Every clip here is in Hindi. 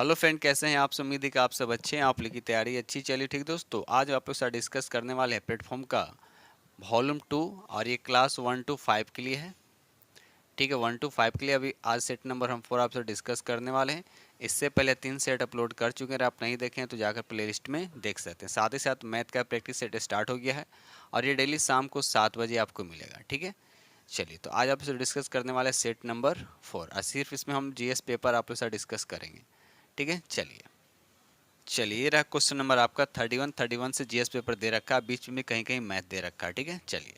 हेलो फ्रेंड, कैसे हैं आप? उम्मीद है कि आप सब अच्छे हैं। आप लोग की तैयारी अच्छी चलिए। ठीक दोस्तों, आज आप लोग साथ डिस्कस करने वाले हैं प्लेटफॉर्म का वॉल्यूम 2 और ये क्लास 1 to 5 के लिए है। ठीक है, 1 to 5 के लिए अभी आज सेट नंबर हम 4 आपसे डिस्कस करने वाले हैं। इससे पहले 3 सेट अपलोड कर चुके हैं। अगर आप नहीं देखें तो जाकर प्लेलिस्ट में देख सकते हैं। साथ ही साथ मैथ का प्रैक्टिस सेट स्टार्ट हो गया है और ये डेली शाम को 7 बजे आपको मिलेगा। ठीक है, चलिए तो आज आपसे डिस्कस करने वाले सेट नंबर 4 और सिर्फ इसमें हम जीएस पेपर आप लोग साथ डिस्कस करेंगे। ठीक है, चलिए रहा क्वेश्चन नंबर आपका 31 से जीएस पेपर दे रखा है, बीच में कहीं कहीं मैथ दे रखा है। ठीक है, चलिए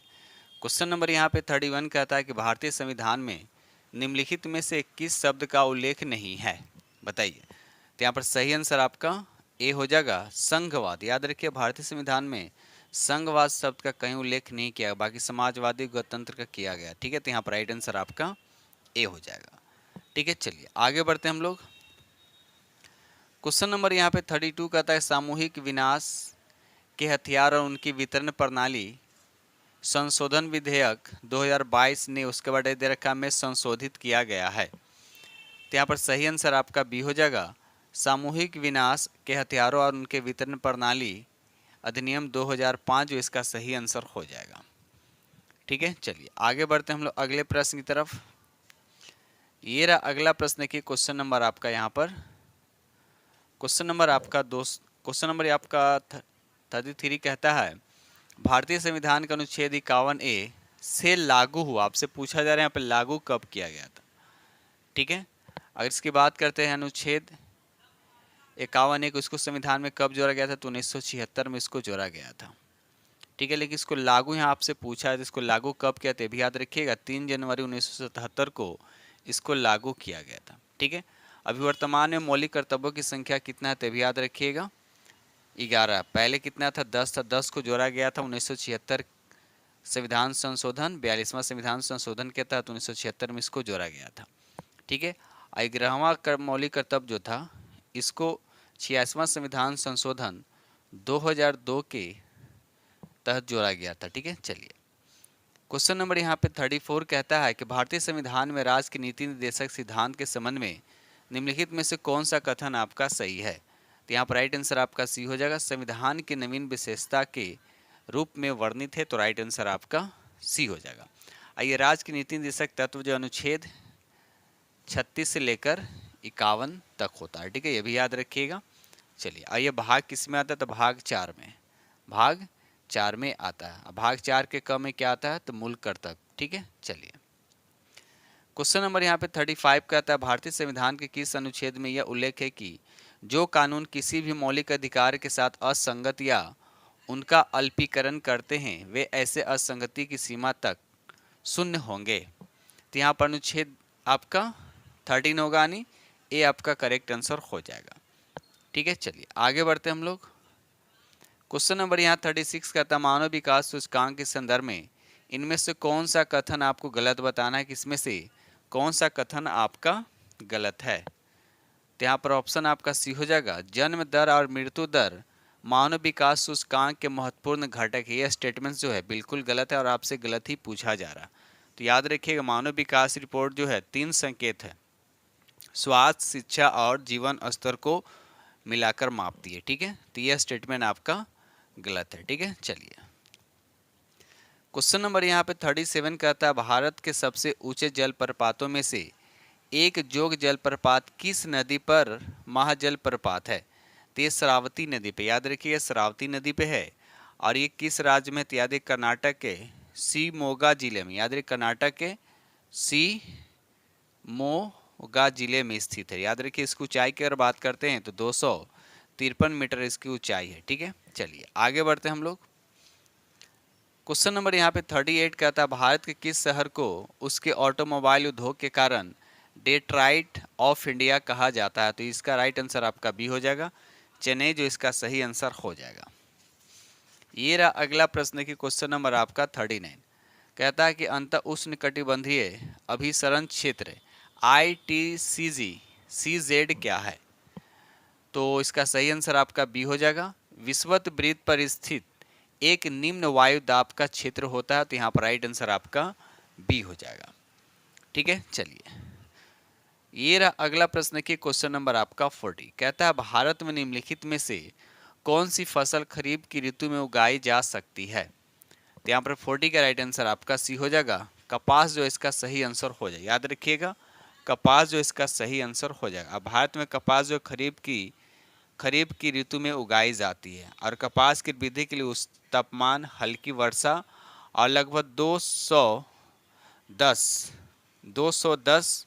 क्वेश्चन नंबर यहाँ पे 31 कहता है कि भारतीय संविधान में निम्नलिखित में से किस शब्द का उल्लेख नहीं है, बताइए। तो यहाँ पर सही आंसर आपका ए हो जाएगा, संघवाद। याद रखिए, भारतीय संविधान में संघवाद शब्द का कहीं उल्लेख नहीं किया, बाकी समाजवादी गणतंत्र का किया गया। ठीक है, तो यहाँ पर राइट आंसर आपका ए हो जाएगा। ठीक है, चलिए आगे बढ़ते हैं हम लोग। क्वेश्चन नंबर यहाँ पे 32 कहता है सामूहिक विनाश के हथियार और उनकी वितरण प्रणाली संशोधन विधेयक 2022 ने उसके बाद दे रखा में संशोधित किया गया है। तो यहाँ पर सही आंसर आपका बी हो जाएगा, सामूहिक विनाश के हथियारों और उनके वितरण प्रणाली अधिनियम 2005 जो इसका सही आंसर हो जाएगा। ठीक है, चलिए आगे बढ़ते हैं हम लोग अगले प्रश्न की तरफ। ये रहा अगला प्रश्न की क्वेश्चन नंबर आपका यहाँ पर क्वेश्चन नंबर आपका 33 कहता है भारतीय संविधान का अनुच्छेद 51A से लागू हुआ। आपसे पूछा जा रहा है यहाँ पे लागू कब किया गया था। ठीक है, अगर इसकी बात करते हैं अनुच्छेद 51A को, इसको संविधान में कब जोड़ा गया था, तो 1976 में इसको जोड़ा गया था। ठीक है, लेकिन इसको लागू यहाँ आपसे पूछा है तो इसको लागू कब किया था भी याद रखिएगा, 3 जनवरी 1977 को इसको लागू किया गया था। ठीक है, अभी वर्तमान में मौलिक कर्तव्यों की संख्या कितना है तभी याद रखिएगा, 11। पहले कितना था, 10 था। 10 को जोड़ा गया था 1976 संविधान संशोधन, 42वां संविधान संशोधन के तहत 1976 में इसको जोड़ा गया था। ठीक है, 11वां मौलिक कर्तव्य जो था इसको 86वां संविधान संशोधन 2002 के तहत जोड़ा गया था। ठीक है, चलिए क्वेश्चन नंबर यहाँ पे 34 कहता है कि भारतीय संविधान में राज्य के नीति निर्देशक सिद्धांत के संबंध में निम्नलिखित में से कौन सा कथन आपका सही है। तो यहाँ पर राइट आंसर आपका सी हो जाएगा, संविधान की नवीन विशेषता के रूप में वर्णित है। तो राइट आंसर आपका सी हो जाएगा। आइए, राज्य के नीति निर्देशक तत्व जो अनुच्छेद 36 से लेकर 51 तक होता है। ठीक है, ये भी याद रखिएगा। चलिए आइए, भाग किस में आता है, तो भाग 4 में, भाग 4 में आता है। भाग 4 के क में क्या आता है, तो मूल कर्तव्य। ठीक है, चलिए क्वेश्चन नंबर यहाँ पे 35 कहता है भारतीय संविधान के किस अनुच्छेद में यह उल्लेख है कि जो कानून किसी भी मौलिक अधिकार के साथ असंगत या उनका अल्पीकरण करते हैं वे ऐसे असंगति की सीमा तक शून्य होंगे। तो यहाँ पर अनुच्छेद आपका 13 होगा, नहीं ए आपका करेक्ट आंसर हो जाएगा। ठीक है, चलिए आगे बढ़ते हम लोग। क्वेश्चन नंबर यहाँ 36 कहता मानव विकास सूचकांक के संदर्भ में इनमें से कौन सा कथन आपको गलत बताना है, किसमें से कौन सा कथन आपका गलत है। तो यहाँ पर ऑप्शन आपका सी हो जाएगा, जन्म दर और मृत्यु दर मानव विकास सूचकांक के महत्वपूर्ण घटक है। यह स्टेटमेंट जो है बिल्कुल गलत है और आपसे गलत ही पूछा जा रहा। तो याद रखिएगा, मानव विकास रिपोर्ट जो है 3 संकेत है, स्वास्थ्य, शिक्षा और जीवन स्तर को मिलाकर मापती है। ठीक है, तो यह स्टेटमेंट आपका गलत है। ठीक है, चलिए क्वेश्चन नंबर यहाँ पे 37 कहता है भारत के सबसे ऊंचे जलप्रपातों में से एक जोग जलप्रपात किस नदी पर महाजलप्रपात है। तो ये शरावती नदी पे, याद रखिए शरावती नदी पे है और ये किस राज्य में, तो याद है कर्नाटक के शिवमोगा जिले में, याद रखिए कर्नाटक के शिवमोगा जिले में स्थित है। याद रखिए इसकी ऊंचाई की अगर बात करते हैं तो 253 मीटर इसकी ऊंचाई है। ठीक है, चलिए आगे बढ़ते हैं हम लोग। क्वेश्चन नंबर यहाँ पे 38 कहता है भारत के किस शहर को उसके ऑटोमोबाइल उद्योग के कारण डेट्राइट ऑफ इंडिया कहा जाता है। तो इसका राइट आंसर आपका बी हो जाएगा, चेन्नई जो इसका सही आंसर हो जाएगा। ये रहा अगला प्रश्न की क्वेश्चन नंबर आपका 39 कहता है कि अंत उष्णकटिबंधीय अभिसरण क्षेत्र ITCZ CZ क्या है। तो इसका सही आंसर आपका बी हो जाएगा, विषुवत वृत्त पर स्थित एक निम्न वायु दाब का क्षेत्र होता है। तो यहाँ पर राइट आंसर आपका बी हो जाएगा। ठीक है, चलिए ये रहा अगला प्रश्न की क्वेश्चन नंबर आपका 40। कहता है भारत में निम्नलिखित में से कौन सी फसल खरीफ की ऋतु में उगाई जा सकती है। तो यहाँ पर 40 का राइट आंसर आपका सी हो जाएगा, कपास जो इसका सही आंसर हो जाएगा। याद रखिएगा, कपास जो इसका सही आंसर हो जाएगा। अब भारत में कपास जो खरीफ की ऋतु में उगाई जाती है और कपास की वृद्धि के लिए उस तापमान, हल्की वर्षा और लगभग 210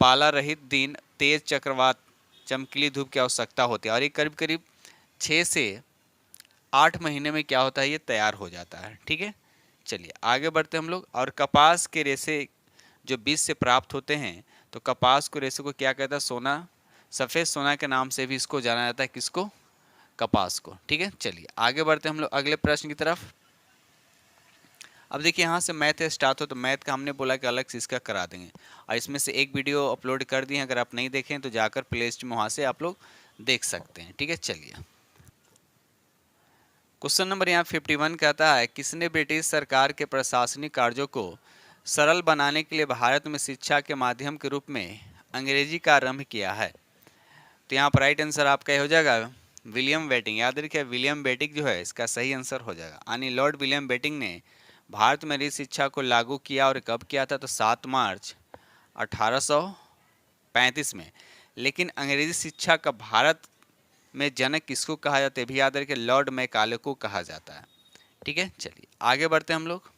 पाला रहित दिन, तेज चक्रवात, चमकीली धूप की आवश्यकता होती है और ये करीब करीब 6 से 8 महीने में क्या होता है, ये तैयार हो जाता है। ठीक है, चलिए आगे बढ़ते हम लोग। और कपास के रेशे जो बीज से प्राप्त होते हैं, तो कपास को रेशे को क्या कहता है, सोना, सफ़ेद सोना के नाम से भी इसको जाना जाता है। किसको? कपास को। ठीक है, चलिए आगे बढ़ते हम लोग अगले प्रश्न की तरफ। अब देखिए यहाँ से मैथ स्टार्ट हो, तो मैथ का हमने बोला कि अलग से इसका करा देंगे और इसमें से एक वीडियो अपलोड कर दिए हैं, अगर आप नहीं देखें तो जाकर प्ले लिस्ट में वहाँ से आप लोग देख सकते हैं। ठीक है, चलिए क्वेश्चन नंबर यहाँ 51 कहता है, किसने ब्रिटिश सरकार के प्रशासनिक कार्यों को सरल बनाने के लिए भारत में शिक्षा के माध्यम के रूप में अंग्रेजी का आरंभ किया है। तो यहाँ पर राइट आंसर आपका ये हो जाएगा विलियम बेटिंग। याद रखिए, विलियम बेटिंग जो है इसका सही आंसर हो जाएगा। यानी लॉर्ड विलियम बेटिंग ने भारत में नई शिक्षा को लागू किया और कब किया था, तो 7 मार्च 1835 में। लेकिन अंग्रेजी शिक्षा का भारत में जनक किसको कहा जाता है, भी याद रखिए, लॉर्ड मैकाले को कहा जाता है। ठीक है, चलिए आगे बढ़ते हैं हम लोग।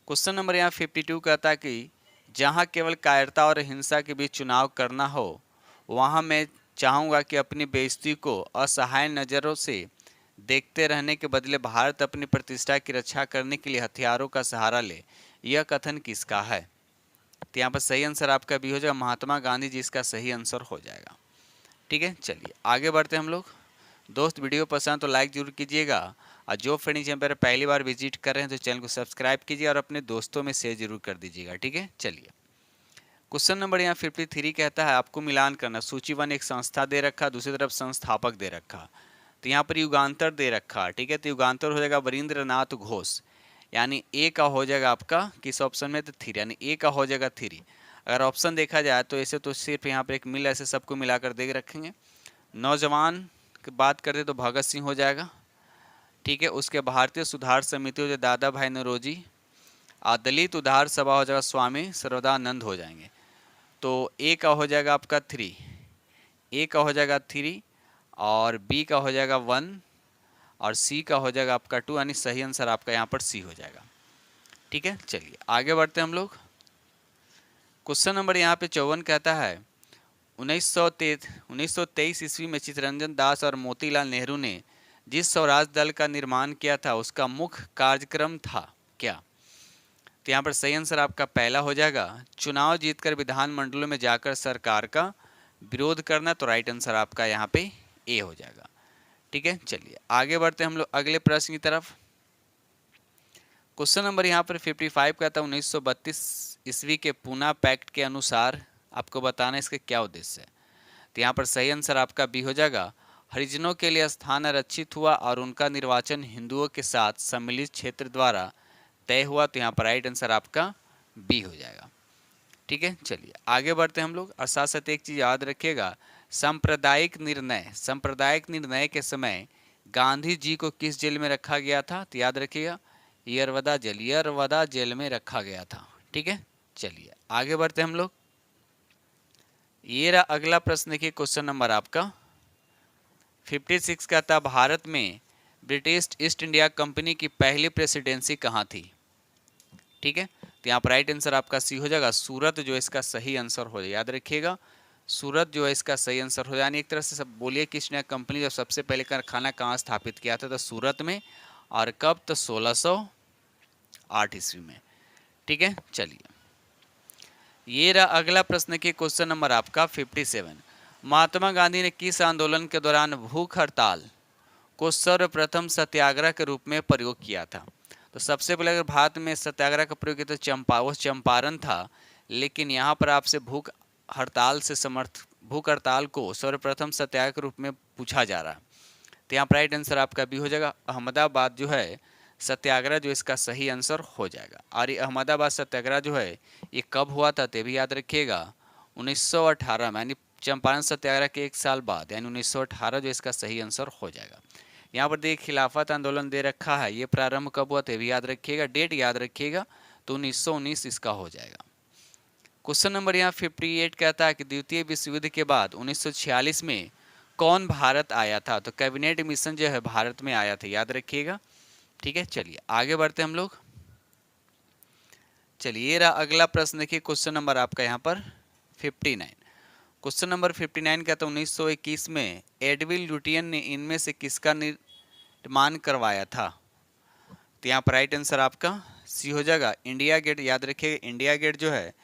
क्वेश्चन नंबर यहाँ 52 कहता है कि जहाँ केवल कायरता और हिंसा के बीच चुनाव करना हो, वहाँ मैं चाहूँगा कि अपनी बेइज्जती को असहाय नज़रों से देखते रहने के बदले भारत अपनी प्रतिष्ठा की रक्षा करने के लिए हथियारों का सहारा ले। यह कथन किसका है? तो यहाँ पर सही आंसर आपका भी हो जाएगा महात्मा गांधी जी, इसका सही आंसर हो जाएगा। ठीक है, चलिए आगे बढ़ते हैं हम लोग। दोस्त वीडियो पसंद तो लाइक जरूर कीजिएगा और जो फ्रेंड चैनल पर पहली बार विजिट कर रहे हैं तो चैनल को सब्सक्राइब कीजिए और अपने दोस्तों में शेयर जरूर कर दीजिएगा। ठीक है, चलिए क्वेश्चन नंबर यहाँ 53 कहता है, आपको मिलान करना। सूची 1 एक संस्था दे रखा, दूसरी तरफ संस्थापक दे रखा, तो यहाँ पर युगांतर दे रखा। ठीक है, तो युगांतर हो जाएगा वरिंद्रनाथ घोष, यानी ए का हो जाएगा आपका किस ऑप्शन में, तो 3, यानी ए का हो जाएगा 3। अगर ऑप्शन देखा जाए तो ऐसे तो सिर्फ यहाँ पर एक मिल, ऐसे सबको मिलाकर दे रखेंगे। नौजवान की बात करते तो भगत सिंह हो जाएगा। ठीक है, उसके भारतीय सुधार समिति हो जाए दादा भाई नौरोजी, और दलित उद्धार सभा हो जाएगा स्वामी सर्वदानंद हो जाएंगे। तो ए का हो जाएगा आपका 3, ए का हो जाएगा 3 और बी का हो जाएगा 1 और सी का हो जाएगा आपका 2, यानी सही आंसर आपका यहाँ पर सी हो जाएगा। ठीक है, चलिए आगे बढ़ते हैं हम लोग। क्वेश्चन नंबर यहाँ पे 54 कहता है, 1923 ईस्वी में चित्तरंजन दास और मोतीलाल नेहरू ने जिस स्वराज दल का निर्माण किया था उसका मुख्य कार्यक्रम था क्या? तो यहाँ पर सही आंसर आपका पहला हो जाएगा चुनाव जीतकर विधानमंडलों में जाकर सरकार का विरोध करना, तो राइट आंसर आपका यहाँ पे ए हो जाएगा। ठीक है, चलिए आगे बढ़ते हैं हम लोग अगले प्रश्न की तरफ। क्वेश्चन नंबर यहाँ पर 55 कहता है, 1932 ईस्वी के पूना पैक्ट के अनुसार आपको बताना इसका क्या उद्देश्य है। तो यहाँ पर सही आंसर आपका बी हो जाएगा, हरिजनों के लिए स्थान आरक्षित हुआ और उनका निर्वाचन हिंदुओं के साथ सम्मिलित क्षेत्र द्वारा तय हुआ, तो यहाँ पर राइट आंसर आपका बी हो जाएगा। ठीक है, चलिए आगे बढ़ते हैं हम लोग। और साथ साथ एक चीज़ याद रखिएगा, सांप्रदायिक निर्णय के समय गांधी जी को किस जेल में रखा गया था? तो याद रखिएगा यरवदा जेल में रखा गया था। ठीक है, चलिए आगे बढ़ते हैं हम लोग। ये रहा अगला प्रश्न की क्वेश्चन नंबर आपका 56 का था, भारत में ब्रिटिश ईस्ट इंडिया कंपनी की पहली प्रेसिडेंसी कहाँ थी? ठीक है, तो यहाँ पर राइट आंसर आपका सी हो जाएगा सूरत, जो इसका सही आंसर हो जाएगा। याद रखिएगा सूरत जो है इसका सही आंसर हो जाए। यानी एक तरह से सब बोलिए कि ईस्ट इंडिया कंपनी जब सबसे पहले कारखाना कहाँ स्थापित किया था, तो सूरत में, और कब, तो 1608 ईस्वी में। ठीक है, चलिए ये रहा अगला प्रश्न के क्वेश्चन नंबर आपका 57। महात्मा गांधी ने किस आंदोलन के दौरान भूख हड़ताल को सर्वप्रथम सत्याग्रह के रूप में प्रयोग किया था? तो सबसे पहले अगर भारत में सत्याग्रह का प्रयोग किया तो चंपारण था, लेकिन यहाँ पर आपसे भूख हड़ताल को सर्वप्रथम सत्याग्रह के रूप में पूछा जा रहा है। तो यहाँ पर राइट आंसर आपका भी हो जाएगा अहमदाबाद जो है सत्याग्रह, जो इसका सही आंसर हो जाएगा। और ये अहमदाबाद सत्याग्रह जो है ये कब हुआ था, तो भी याद रखिएगा 1918 में, यानी चंपारण सत्याग्रह के 1 साल बाद, यानी 1918 जो इसका सही आंसर हो जाएगा। यहाँ पर देखिए खिलाफत आंदोलन दे रखा है, ये प्रारंभ कब हुआ तो भी याद रखिएगा, डेट याद रखिएगा, तो 1919 इसका हो जाएगा। क्वेश्चन नंबर यहाँ 58 कहता है कि द्वितीय विश्व युद्ध के बाद 1946 में कौन भारत आया था, तो कैबिनेट मिशन जो है भारत में आया था, याद रखिएगा। ठीक है, चलिए आगे बढ़ते हम लोग। चलिए ये रहा अगला प्रश्न, देखिए क्वेश्चन नंबर आपका यहाँ पर 59। क्वेश्चन नंबर 59 कहता है 1921 में एडविल लुटियन ने इनमें से किसका निर्माण करवाया था, तो यहाँ पर राइट आंसर आपका सी हो जाएगा, इंडिया गेट, याद रखिएगा इंडिया गेट जो है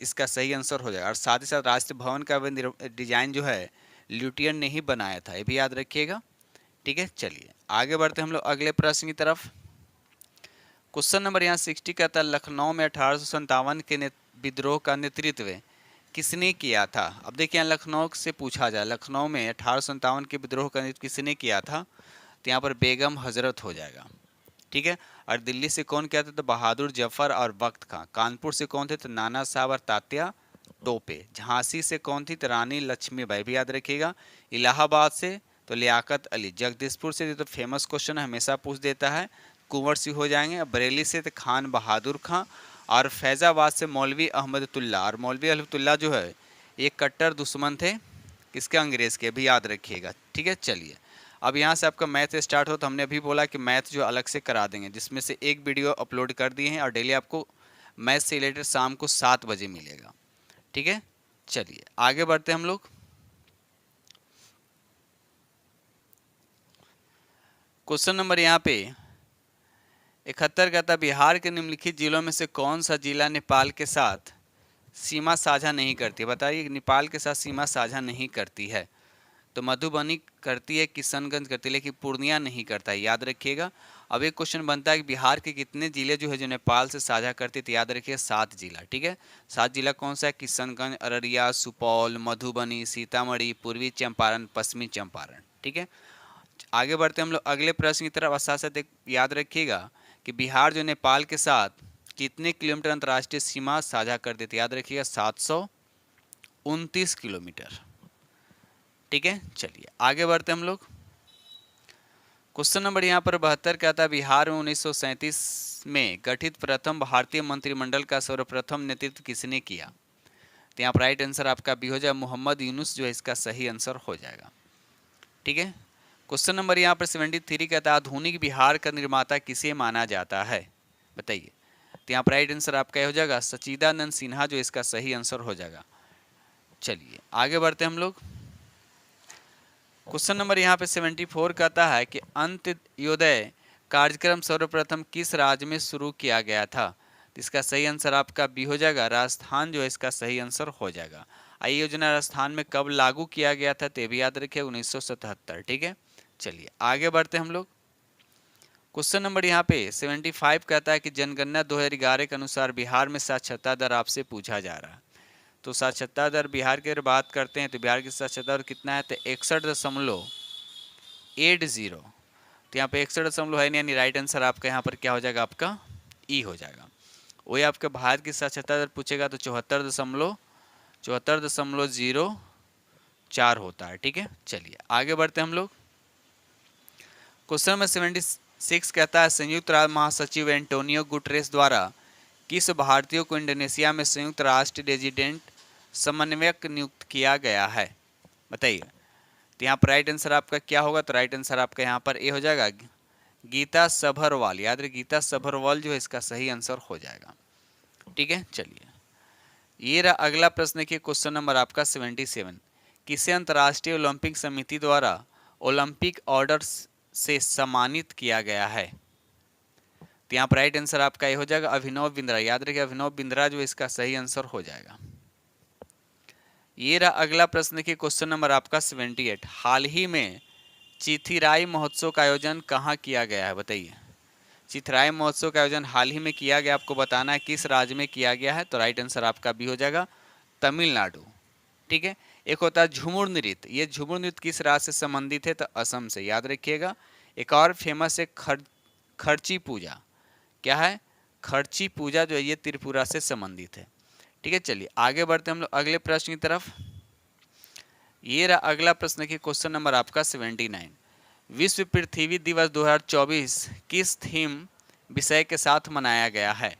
इसका सही आंसर हो जाएगा। और साथ ही साथ राष्ट्रीय भवन का भी डिजाइन जो है ल्यूटियन ने ही बनाया था, ये भी याद रखिएगा। ठीक है, चलिए आगे बढ़ते हम लोग अगले प्रश्न की तरफ। क्वेश्चन नंबर यहाँ 60 कहता है लखनऊ में 1857 के विद्रोह का नेतृत्व किसने किया था। अब देखिए यहाँ लखनऊ से पूछा जाए, लखनऊ में 1857 के विद्रोह का नेतृत्व किसने किया था, तो यहाँ पर बेगम हजरत हो जाएगा। ठीक है, और दिल्ली से कौन किया था, तो बहादुर जफर और वक्त खां। कानपुर से कौन थे, तो नाना साहब और तात्या टोपे। झांसी से कौन थी, तो रानी लक्ष्मीबाई, भी याद रखिएगा। इलाहाबाद से तो लियाकत अली। जगदीशपुर से तो फेमस क्वेश्चन हमेशा पूछ देता है, कुंवर सिंह हो जाएंगे। बरेली से तो खान बहादुर खां। और फैज़ाबाद से मौलवी अहमदुल्ला। और मौलवी अहमदुल्ला जो है ये कट्टर दुश्मन थे किसके, अंग्रेज़ के, भी याद रखिएगा। ठीक है, चलिए अब यहाँ से आपका मैथ स्टार्ट हो, तो हमने अभी बोला कि मैथ जो अलग से करा देंगे, जिसमें से एक वीडियो अपलोड कर दिए हैं और डेली आपको मैथ से रिलेटेड शाम को 7 बजे मिलेगा। ठीक है, चलिए आगे बढ़ते हैं हम लोग। क्वेश्चन नंबर यहाँ पे 71 कहता है बिहार के निम्नलिखित जिलों में से कौन सा जिला नेपाल के साथ सीमा साझा नहीं करती है, बताइए नेपाल के साथ सीमा साझा नहीं करती है, तो मधुबनी करती है, किशनगंज करती है, लेकिन पूर्णिया नहीं करता है, याद रखिएगा। अब एक क्वेश्चन बनता है कि बिहार के कितने जिले जो है जो नेपाल से साझा करते, तो याद रखिए 7 जिला। ठीक है, 7 जिला कौन सा है, किशनगंज, अररिया, सुपौल, मधुबनी, सीतामढ़ी, पूर्वी चंपारण, पश्चिमी चंपारण। ठीक है, आगे बढ़ते हम लोग अगले प्रश्न की तरफ। साथ साथ याद रखिएगा कि बिहार जो नेपाल के साथ कितने किलोमीटर अंतर्राष्ट्रीय सीमा साझा कर देते, याद रखिएगा 729 किलोमीटर। ठीक है, चलिए आगे बढ़ते हम लोग। क्वेश्चन नंबर यहाँ पर 72 कहता है बिहार में 1937 में गठित प्रथम भारतीय मंत्रिमंडल का सर्वप्रथम नेतृत्व किसने किया, तो यहाँ पर राइट आंसर आपका भी हो जाएगा मोहम्मद यूनुस, जो है इसका सही आंसर हो जाएगा। ठीक है, क्वेश्चन नंबर यहाँ पर 73 कहता है आधुनिक बिहार का निर्माता किसे माना जाता है, बताइए, तो यहाँ पर राइट आंसर आपका हो जाएगा सच्चिदानंद सिन्हा, जो इसका सही आंसर हो जाएगा। चलिए आगे बढ़ते हम लोग। क्वेश्चन नंबर यहाँ पे 74 कहता है कि अंत्योदय कार्यक्रम सर्वप्रथम किस राज्य में शुरू किया गया था, तो इसका सही आंसर आपका बी हो जाएगा, राजस्थान, जो है इसका सही आंसर हो जाएगा। ये योजना राजस्थान में कब लागू किया गया था, तो भी याद रखिए 1977। ठीक है, चलिए आगे बढ़ते हम लोग। क्वेश्चन नंबर यहाँ पे 75 कहता है कि जनगणना 2011 के अनुसार बिहार में साक्षरता दर आपसे पूछा जा रहा है, तो साक्षरता दर बिहार की अगर बात करते हैं तो बिहार की साक्षरता दर कितना है, तो 61.80। तो यहाँ पे 61 है नहीं, यानी राइट आंसर आपका यहाँ पर क्या हो जाएगा, आपका ई हो जाएगा। वही आपके भारत की साक्षरता दर पूछेगा तो 74.04 होता है। ठीक है, चलिए आगे बढ़ते हम लोग। क्वेश्चन नंबर 76 कहता है संयुक्त राष्ट्र महासचिव एंटोनियो गुटरेस द्वारा किस भारतीय को इंडोनेशिया में संयुक्त राष्ट्र रेजिडेंट समन्वयक नियुक्त किया गया है, बताइए, तो यहाँ पर राइट आंसर आपका क्या होगा, तो राइट आंसर आपका यहाँ पर ए हो जाएगा गीता सभरवाल, याद रखिए गीता सभरवाल जो है इसका सही आंसर हो जाएगा। ठीक है, चलिए ये रहा अगला प्रश्न देखिए क्वेश्चन नंबर आपका 77 किसे अंतर्राष्ट्रीय ओलंपिक समिति द्वारा ओलंपिक ऑर्डर से सम्मानित किया गया है, तो यहाँ पर राइट आंसर आपका ये हो जाएगा अभिनव बिंद्रा, याद रखिए अभिनव बिंद्रा जो इसका सही आंसर हो जाएगा। ये रहा अगला प्रश्न देखिए क्वेश्चन नंबर आपका 78 हाल ही में चिथिराई महोत्सव का आयोजन कहाँ किया गया है, बताइए, चिथिराई महोत्सव का आयोजन हाल ही में किया गया, आपको बताना है किस राज्य में किया गया है, तो राइट आंसर आपका भी हो जाएगा तमिलनाडु। ठीक है, एक होता है झुमुर नृत्य, ये झुमुर नृत्य किस राज्य से संबंधित है, तो असम से, याद रखिएगा। एक और फेमस है खर्ची पूजा, क्या है, खर्ची पूजा जो है ये त्रिपुरा से संबंधित है। ठीक है, चलिए आगे बढ़ते हम लोग अगले प्रश्न की तरफ। ये रहा अगला प्रश्न की क्वेश्चन नंबर आपका 79। विश्व पृथ्वी दिवस 2024 किस थीम विषय के साथ मनाया गया है?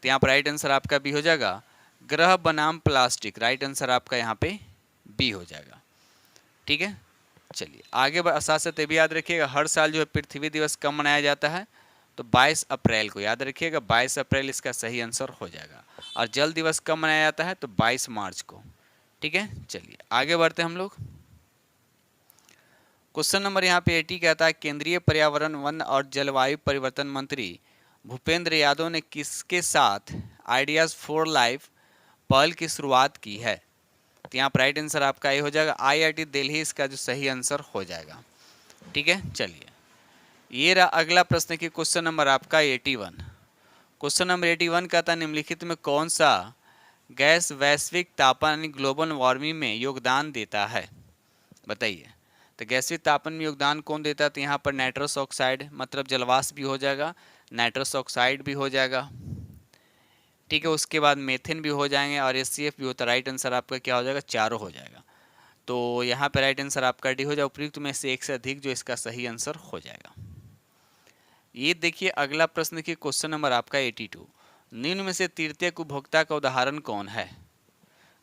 तो यहाँ पर राइट आंसर आपका बी हो जाएगा, ग्रह बनाम प्लास्टिक। राइट आंसर आपका यहाँ पे बी हो जाएगा। ठीक है, चलिए आगे साथ साथ ये भी याद रखिएगा, हर साल जो है पृथ्वी दिवस कब मनाया जाता है? तो 22 अप्रैल को। याद रखिएगा 22 अप्रैल इसका सही आंसर हो जाएगा। और जल दिवस कब मनाया जाता है? तो 22 मार्च को। ठीक है, चलिए आगे बढ़ते हैं हम लोग। क्वेश्चन नंबर यहाँ पे 80 कहता है, केंद्रीय पर्यावरण वन और जलवायु परिवर्तन मंत्री भूपेंद्र यादव ने किसके साथ आइडियाज फॉर लाइफ पहल की शुरुआत की है? तो यहाँ पर राइट आंसर आपका ये हो जाएगा IIT दिल्ली, इसका जो सही आंसर हो जाएगा। ठीक है, चलिए ये रहा अगला प्रश्न की क्वेश्चन नंबर आपका 81। क्वेश्चन नंबर 81 कहता है, निम्नलिखित में कौन सा गैस वैश्विक तापमान यानी ग्लोबल वार्मिंग में योगदान देता है? बताइए। तो वैश्विक तापमान में योगदान कौन देता है? तो यहाँ पर नाइट्रस ऑक्साइड, मतलब जलवाष्प भी हो जाएगा, नाइट्रस ऑक्साइड भी हो जाएगा। ठीक है, उसके बाद मेथेन भी हो जाएंगे और HCF भी होता है। राइट आंसर आपका क्या हो जाएगा? चारों हो जाएगा। तो यहाँ पर राइट आंसर आपका डी हो जाएगा, उपयुक्त में से एक से अधिक जो इसका सही आंसर हो जाएगा। ये देखिए अगला प्रश्न की क्वेश्चन नंबर आपका 82। निम्न में से तृतीयक उपभोक्ता का उदाहरण कौन है?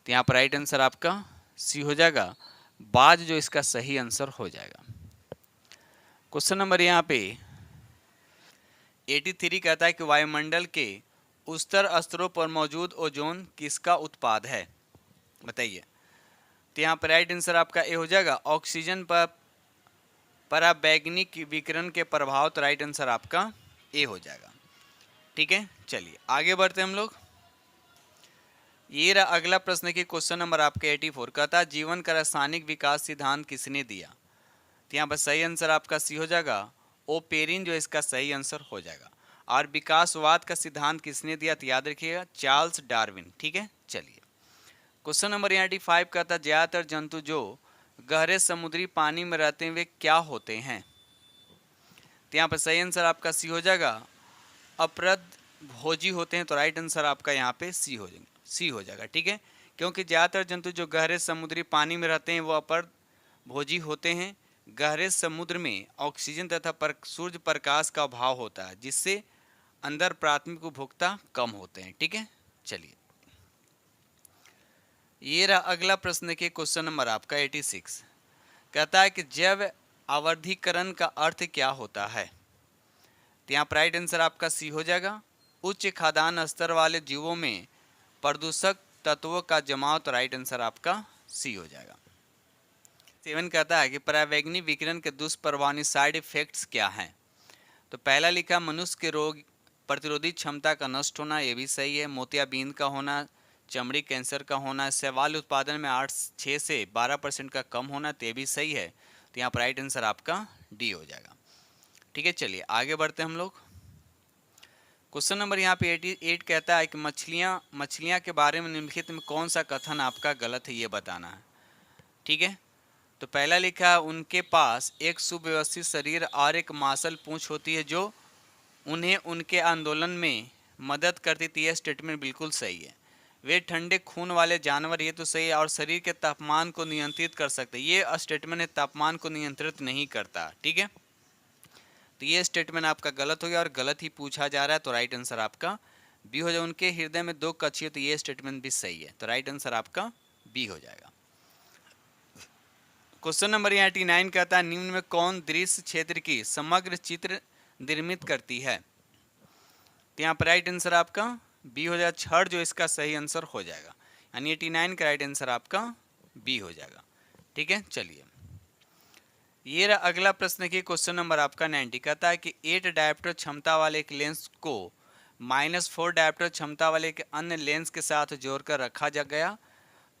तो यहाँ पर राइट आंसर आपका सी हो जाएगा, बाज जो इसका सही आंसर हो जाएगा। क्वेश्चन नंबर यहाँ पे 83 कहता है कि वायुमंडल के उच्चतर स्तरों पर मौजूद ओजोन किसका उत्पाद है? बताइए। तो यहाँ पर राइट आंसर आपका ए हो जाएगा, ऑक्सीजन पर पराबैंगनी विकिरण के प्रभाव। तो राइट आंसर आपका ए हो जाएगा। ठीक है, चलिए आगे बढ़ते हम लोग। ये रहा अगला प्रश्न की क्वेश्चन नंबर आपका 84 कहता है, जीवन का रासायनिक विकास सिद्धांत किसने दिया? तो यहाँ पर सही आंसर आपका सी हो जाएगा, ओपेरिन जो इसका सही आंसर हो जाएगा। और विकासवाद का सिद्धांत किसने दिया? तो याद रखिएगा चार्ल्स डार्विन। ठीक है, चलिए क्वेश्चन नंबर 85 कहता है, ज्यादातर जंतु जो गहरे समुद्री पानी में रहते हैं वे क्या होते हैं? तो यहाँ पर सही आंसर आपका सी हो जाएगा, अपरदभोजी होते हैं। तो राइट आंसर आपका यहाँ पे सी हो जाएगा। ठीक है, क्योंकि ज़्यादातर जंतु जो गहरे समुद्री पानी में रहते हैं वो अपरभोजी होते हैं। गहरे समुद्र में ऑक्सीजन तथा सूर्य प्रकाश का अभाव होता है, जिससे अंदर प्राथमिक उपभोक्ता कम होते हैं। ठीक है, चलिए ये रहा अगला प्रश्न के क्वेश्चन नंबर आपका 86 कहता है कि जैव आवर्धीकरण का अर्थ क्या होता है? तो यहाँ पर राइट आंसर आपका सी हो जाएगा, उच्च खाद्यान्न स्तर वाले जीवों में प्रदूषक तत्वों का जमाव। तो राइट आंसर आपका सी हो जाएगा। 7 कहता है कि पराबैंगनी विकिरण के दुष्प्रभावी साइड इफेक्ट्स क्या हैं? तो पहला लिखा, मनुष्य के रोग प्रतिरोधी क्षमता का नष्ट होना, ये भी सही है। मोतियाबिंद का होना, चमड़ी कैंसर का होना, शैवाल उत्पादन में 6 से 12% का कम होना, तो ये भी सही है। तो यहाँ पर राइट आंसर आपका डी हो जाएगा। ठीक है, चलिए आगे बढ़ते हैं हम लोग। क्वेश्चन नंबर यहाँ पे 88 कहता है कि मछलियाँ के बारे में निम्नलिखित में कौन सा कथन आपका गलत है, ये बताना है। ठीक है, तो पहला लिखा है, उनके पास एक सुव्यवस्थित शरीर और एक मांसल पूंछ होती है जो उन्हें उनके आंदोलन में मदद करती थी। यह स्टेटमेंट बिल्कुल सही है। वे ठंडे खून वाले जानवर, ये तो सही है। और शरीर के तापमान को नियंत्रित कर सकते, ये स्टेटमेंट तापमान को नियंत्रित नहीं करता। ठीक है, तो ये स्टेटमेंट आपका गलत हो गया और गलत ही पूछा जा रहा है। तो राइट आंसर आपका बी हो जाएगा। उनके हृदय में 2 कक्षी, तो ये स्टेटमेंट भी सही है। तो राइट आंसर आपका बी हो जाएगा। क्वेश्चन नंबर 89 कहता है, निम्न में कौन दृश्य क्षेत्र की समग्र चित्र निर्मित करती है? तो यहाँ पर राइट आंसर आपका बी हो जाएगा, छड़ जो इसका सही आंसर हो जाएगा। यानी 89 का राइट आंसर आपका बी हो जाएगा। ठीक है, चलिए ये रहा अगला प्रश्न की क्वेश्चन नंबर आपका 90 कहता है कि 8 डायोप्टर क्षमता वाले एक लेंस को -4 डायोप्टर क्षमता वाले एक अन्य लेंस के साथ जोड़कर रखा जा गया,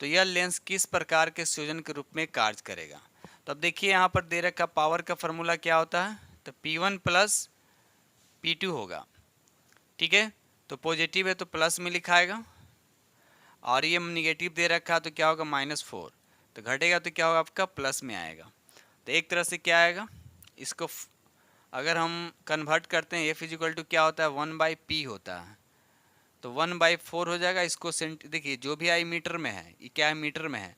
तो यह लेंस किस प्रकार के संयोजन के रूप में कार्य करेगा? तो अब देखिए यहाँ पर दे रखा पावर का फॉर्मूला क्या होता है? तो P1 + P2 होगा। ठीक है, तो पॉजिटिव है तो प्लस में लिखाएगा, और ये निगेटिव दे रखा तो क्या होगा? -4। तो घटेगा तो क्या होगा? आपका प्लस में आएगा। तो एक तरह से क्या आएगा, इसको अगर हम कन्वर्ट करते हैं, F = क्या होता है? 1/P होता है। तो 1/4 हो जाएगा। इसको देखिए जो भी आई मीटर में है, ये क्या है, मीटर में है,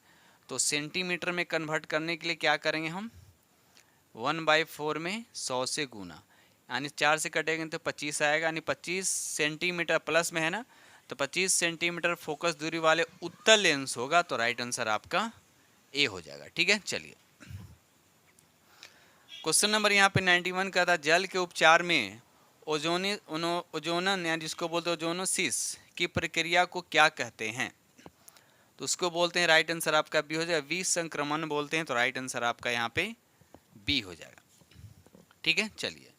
तो सेंटीमीटर में कन्वर्ट करने के लिए क्या करेंगे हम, 1/4 में 100 से गुना, यानी 4 से कटेंगे तो 25 आएगा, यानी 25 सेंटीमीटर प्लस में है ना, तो 25 सेंटीमीटर फोकस दूरी वाले उत्तल लेंस होगा, तो राइट आंसर आपका ए हो जाएगा। ठीक है, चलिए क्वेश्चन नंबर यहाँ पे 91 का था, जल के उपचार में ओजोनन या जिसको बोलते हैं ओजोनोसिस की प्रक्रिया को क्या कहते हैं, तो उसको बोलते हैं, राइट आंसर आपका बी हो जाएगा, विसंक्रमण बोलते हैं, तो राइट आंसर आपका यहाँ पे बी हो जाएगा। ठीक है, चलिए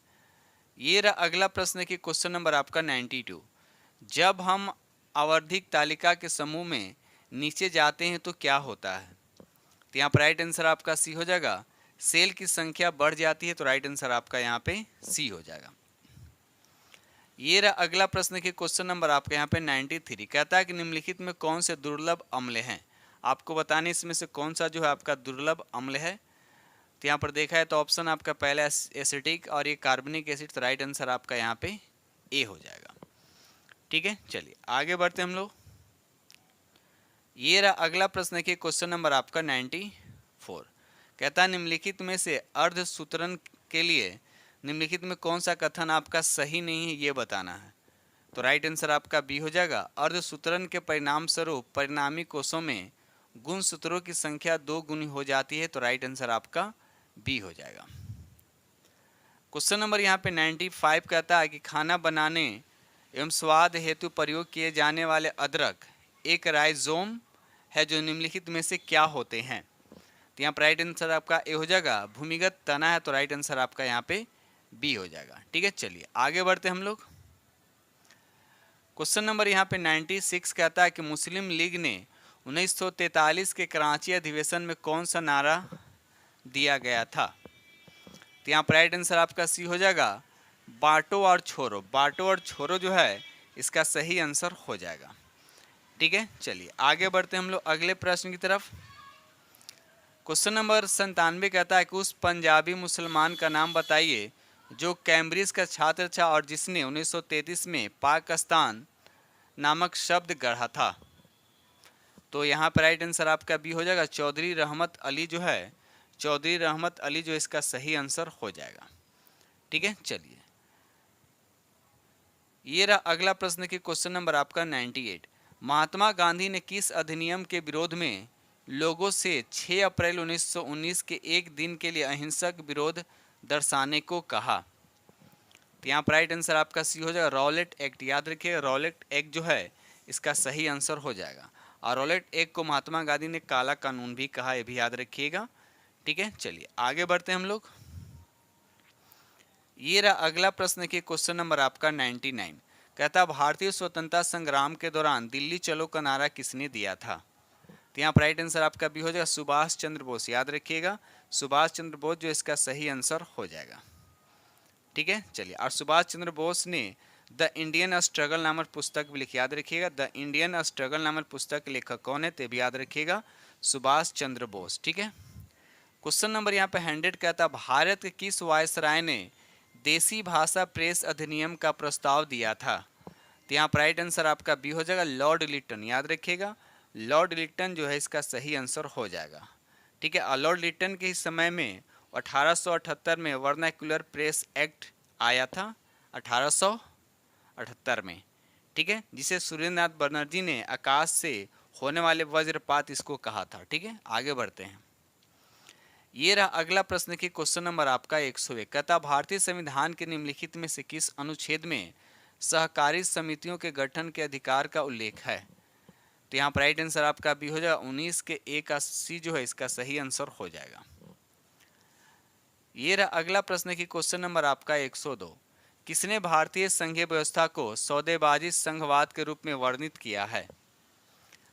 ये रहा अगला प्रश्न की क्वेश्चन नंबर आपका 92, जब हम आवर्धिक तालिका के समूह में नीचे जाते हैं तो क्या होता है, तो यहाँ पर राइट आंसर आपका सी हो जाएगा, सेल की संख्या बढ़ जाती है, तो राइट आंसर आपका यहाँ पे सी हो जाएगा। ये रहा अगला प्रश्न की क्वेश्चन नंबर आपका यहाँ पे 93, कहता है कि निम्नलिखित में कौन से दुर्लभ अम्ल हैं, आपको बताने इसमें से कौन सा जो है आपका दुर्लभ अम्ल है, तो यहाँ पर देखा है तो ऑप्शन आपका पहला एसिटिक और ये कार्बनिक एसिड, तो राइट आंसर आपका यहाँ पे ए हो जाएगा। ठीक है, चलिए आगे बढ़ते हम लोग। ये रहा अगला प्रश्न की क्वेश्चन नंबर आपका 94, कहता है निम्नलिखित में से अर्धसूत्रण के लिए निम्नलिखित में कौन सा कथन आपका सही नहीं है, ये बताना है, तो राइट आंसर आपका बी हो जाएगा, अर्धसूत्रण के परिणाम स्वरूप परिणामी कोषों में गुणसूत्रों की संख्या 2 गुनी हो जाती है, तो राइट आंसर आपका बी हो जाएगा। क्वेश्चन नंबर यहाँ पे 95 कहता है कि खाना बनाने एवं स्वाद हेतु प्रयोग किए जाने वाले अदरक एक राइजोम है जो निम्नलिखित में से क्या होते हैं, तो यहाँ पर राइट आंसर आपका ए हो जाएगा, भूमिगत तना है, तो राइट आंसर आपका यहाँ पे बी हो जाएगा। ठीक है, चलिए आगे बढ़ते हम लोग। क्वेश्चन नंबर यहाँ पे 96 कहता है कि मुस्लिम लीग ने 1943 के कराची अधिवेशन में कौन सा नारा दिया गया था, तो यहाँ पर राइट आंसर आपका सी हो जाएगा, बांटो और छोड़ो, बांटो और छोड़ो जो है इसका सही आंसर हो जाएगा। ठीक है, चलिए आगे बढ़ते हम लोग अगले प्रश्न की तरफ। क्वेश्चन नंबर 97 कहता है कि उस पंजाबी मुसलमान का नाम बताइए जो कैम्ब्रिज का छात्र था और जिसने 1933 में पाकिस्तान नामक शब्द गढ़ा था, तो यहाँ पर राइट आंसर आपका बी हो जाएगा, चौधरी रहमत अली जो है, चौधरी रहमत अली जो इसका सही आंसर हो जाएगा। ठीक है, चलिए ये रहा अगला प्रश्न की क्वेश्चन नंबर आपका 98, महात्मा गांधी ने किस अधिनियम के विरोध में लोगों से 6 अप्रैल 1919 के एक दिन के लिए अहिंसक विरोध दर्शाने को कहा, तो यहाँ पर राइट आंसर आपका सी हो जाएगा, रॉलेट एक्ट, याद रखिए रॉलेट एक्ट जो है इसका सही आंसर हो जाएगा, और रॉलेट एक्ट को महात्मा गांधी ने काला कानून भी कहा, ये भी याद रखिएगा। ठीक है, चलिए आगे बढ़ते हैं हम लोग। ये रहा अगला प्रश्न की क्वेश्चन नंबर आपका 99, कहता भारतीय स्वतंत्रता संग्राम के दौरान दिल्ली चलो का नारा किसने दिया था, तो यहाँ पर राइट आंसर आपका भी हो जाएगा, सुभाष चंद्र बोस, याद रखिएगा सुभाष चंद्र बोस जो इसका सही आंसर हो जाएगा। ठीक है, चलिए और सुभाष चंद्र बोस ने द इंडियन स्ट्रगल नामक पुस्तक भी लिखी, याद रखिएगा द इंडियन स्ट्रगल नामक पुस्तक के लेखक कौन है, तो भी याद रखिएगा सुभाष चंद्र बोस। ठीक है, क्वेश्चन नंबर यहाँ पे 100 कहता भारत के किस वायसराय ने देसी भाषा प्रेस अधिनियम का प्रस्ताव दिया था, तो यहाँ पर राइट आंसर आपका बी हो जाएगा, लॉर्ड लिटन, याद रखिएगा लॉर्ड लिटन जो है इसका सही आंसर हो जाएगा। ठीक है, लॉर्ड लिटन के समय में 1878 में वर्नाक्युलर प्रेस एक्ट आया था, 1878 में। ठीक है, जिसे सुरेंद्रनाथ बनर्जी ने आकाश से होने वाले वज्रपात इसको कहा था। ठीक है, आगे बढ़ते हैं। ये रहा अगला प्रश्न की क्वेश्चन नंबर आपका 101, कहता भारतीय संविधान के निम्नलिखित में से किस अनुच्छेद में सहकारी समितियों के गठन के अधिकार का उल्लेख है, तो यहाँ पर राइट आंसर आपका भी हो जाएगा 19 के 81 जो है इसका सही आंसर हो जाएगा। ये रहा अगला प्रश्न की क्वेश्चन नंबर आपका 102, किसने भारतीय संघीय व्यवस्था को सौदेबाजी संघवाद के रूप में वर्णित किया है,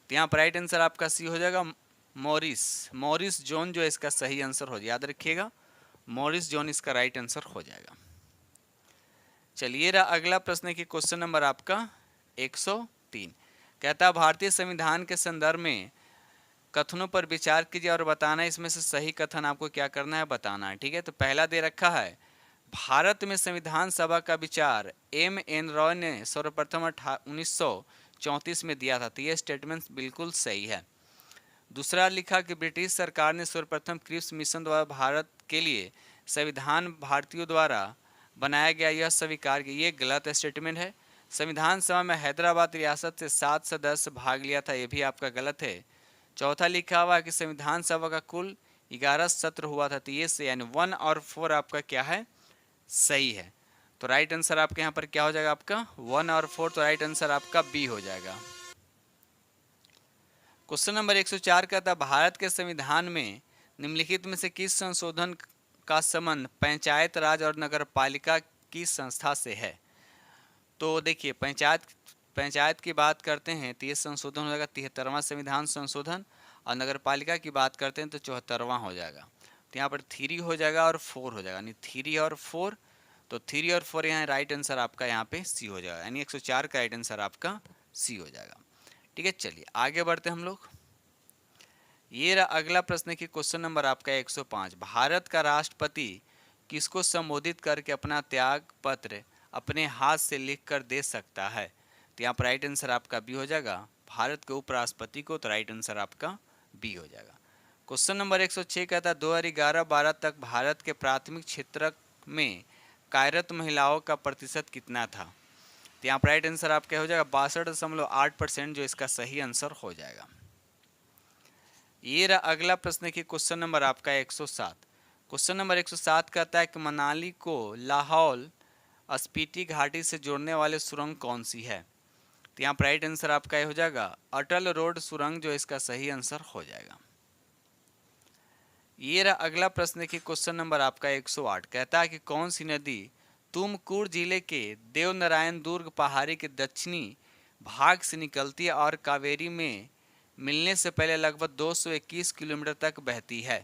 तो यहाँ पर राइट आंसर आपका सी हो जाएगा मॉरिस जॉन जो इसका सही आंसर हो, याद रखिएगा मॉरिस जॉन इसका राइट आंसर हो जाएगा। चलिए रहा अगला प्रश्न की क्वेश्चन नंबर आपका 103, कहता भारतीय संविधान के संदर्भ में कथनों पर विचार कीजिए और बताना इसमें से सही कथन आपको क्या करना है बताना है। ठीक है, तो पहला दे रखा है भारत में संविधान सभा का विचार M.N. रॉय ने सर्वप्रथम 1934 में दिया था। तो ये स्टेटमेंट बिल्कुल सही है। दूसरा लिखा कि ब्रिटिश सरकार ने सर्वप्रथम क्रिप्स मिशन द्वारा भारत के लिए संविधान भारतीयों द्वारा बनाया गया यह स्वीकार किया। ये गलत स्टेटमेंट है। संविधान सभा में हैदराबाद रियासत से 7 सदस्य भाग लिया था, ये भी आपका गलत है। चौथा लिखा हुआ है कि संविधान सभा का कुल 11 सत्र हुआ था। तो ये से यानी 1 और 4 आपका क्या है, सही है। तो राइट आंसर आपके यहाँ पर क्या हो जाएगा, आपका 1 और 4। तो राइट आंसर आपका बी हो जाएगा। क्वेश्चन नंबर 104 का था भारत के संविधान में निम्नलिखित में से किस संशोधन का संबंध पंचायत राज और नगर पालिका की संस्था से है। तो देखिए पंचायत की बात करते हैं तो ये संशोधन हो जाएगा 73वां संविधान संशोधन, और नगर पालिका की बात करते हैं तो 74वां हो जाएगा। तो यहाँ पर 3 हो जाएगा और 4 हो जाएगा, यानी 3 और 4। तो 3 और 4 यहाँ राइट आंसर आपका यहाँ पे सी हो जाएगा, यानी 104 का राइट आंसर आपका सी हो जाएगा। ठीक है, चलिए आगे बढ़ते हम लोग। ये रहा अगला प्रश्न की क्वेश्चन नंबर आपका 105। भारत का राष्ट्रपति किसको संबोधित करके अपना त्याग पत्र अपने हाथ से लिख कर दे सकता है। तो यहाँ पर राइट आंसर आपका बी हो जाएगा, भारत के उपराष्ट्रपति को। तो राइट आंसर आपका बी हो जाएगा। क्वेश्चन नंबर 106 कहता है 2011-12 तक भारत के प्राथमिक क्षेत्र में कार्यरत महिलाओं का प्रतिशत कितना था। तो यहाँ पर राइट आंसर आपका हो जाएगा 62.8%, जो इसका सही आंसर हो जाएगा। ये रहा अगला प्रश्न की क्वेश्चन नंबर आपका 107। क्वेश्चन नंबर 107 कहता है कि मनाली को लाहौल स्पीति घाटी से जोड़ने वाले सुरंग कौन सी है। तो यहाँ पर राइट आंसर आपका हो जाएगा अटल रोड सुरंग, जो इसका सही आंसर हो जाएगा। ये रहा अगला प्रश्न की क्वेश्चन नंबर आपका 108। कहता है कि कौन सी नदी तुमकुर जिले के देवनारायण दुर्ग पहाड़ी के दक्षिणी भाग से निकलती है और कावेरी में मिलने से पहले लगभग 221 किलोमीटर तक बहती है।